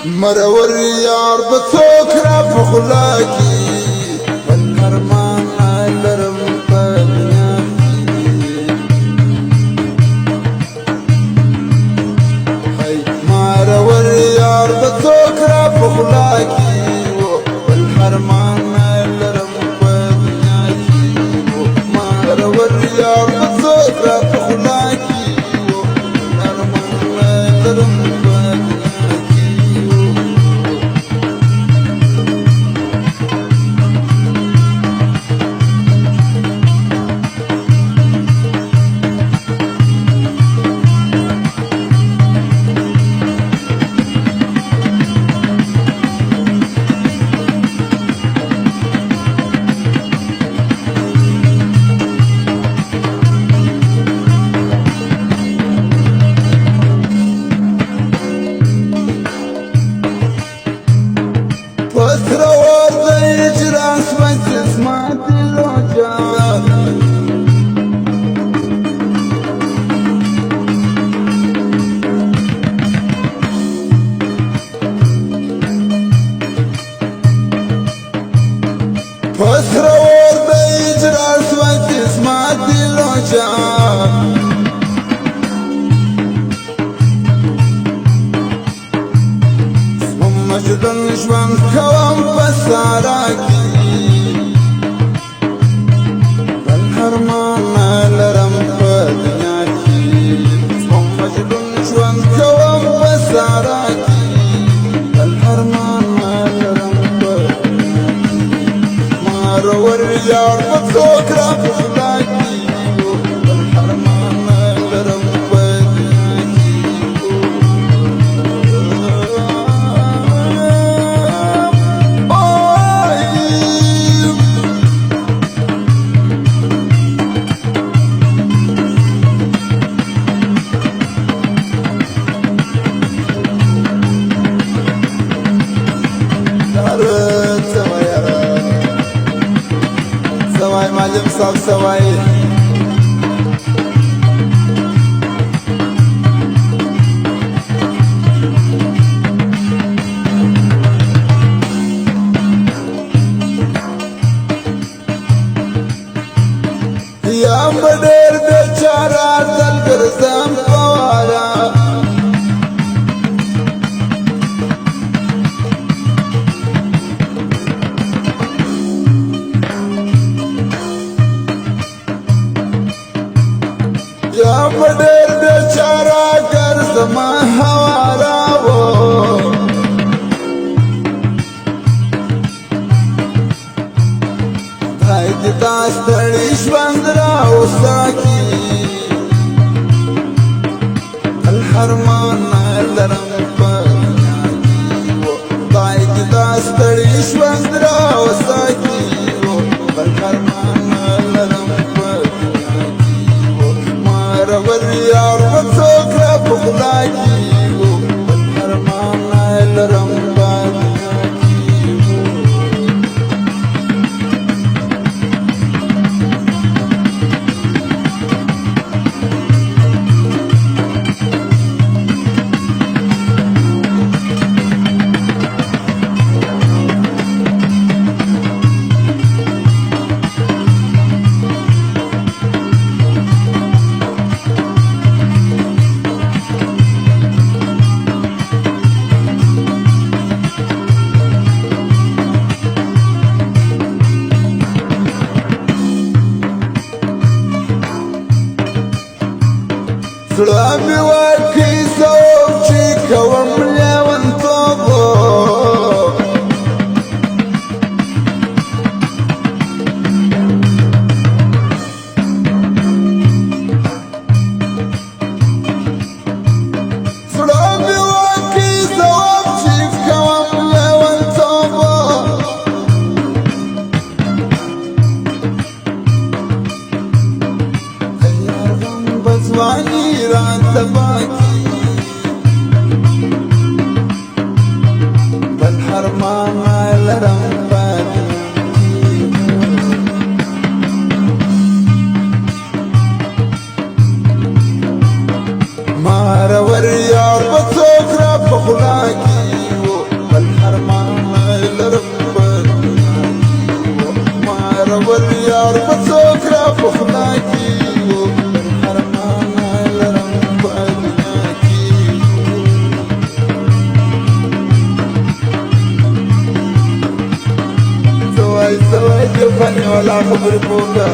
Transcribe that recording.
مرور یار بڅوک را پخلاکی بل ارمان لرم په دنیا کې مرور یار بڅوک را پخلاکی بل ارمان لرم په دنیا کې مرور یار بڅوک را پخلاکی ارمان لرم مجدن ژوند کوم په سارا کې بل ارمان لرم په دنیا کې مجدن ژوند کوم په سارا کې بل ارمان لرم په دنیا کې مرور یار بڅوک را پخلاکی بل ارمان لرم په دنیا کې سوای معلم صاحب سوای یا مډر بیچاره دل ګرځم پوارا یا مډر بیچاره ګرځم هوارا وو دای دې ستړي ژوند را وساکي بل ارمان لرم په دنیا کې دای دې ستړي ژوند را وساکي بل ارمان لرم په دنیا کې مرور یار بڅوک را پخلاکی بل ارمان لرم په دنیا کې زړه مې ورکړي ځواب چې کوم لیونتوب زړه مې ورکړي ځواب چې کوم لیونتوب ځواني راته باقي رول یار په څوک را پخلا کی و ارمانا لرم په دنیا کی سوای سوای دی فنی ولا خبر پوکا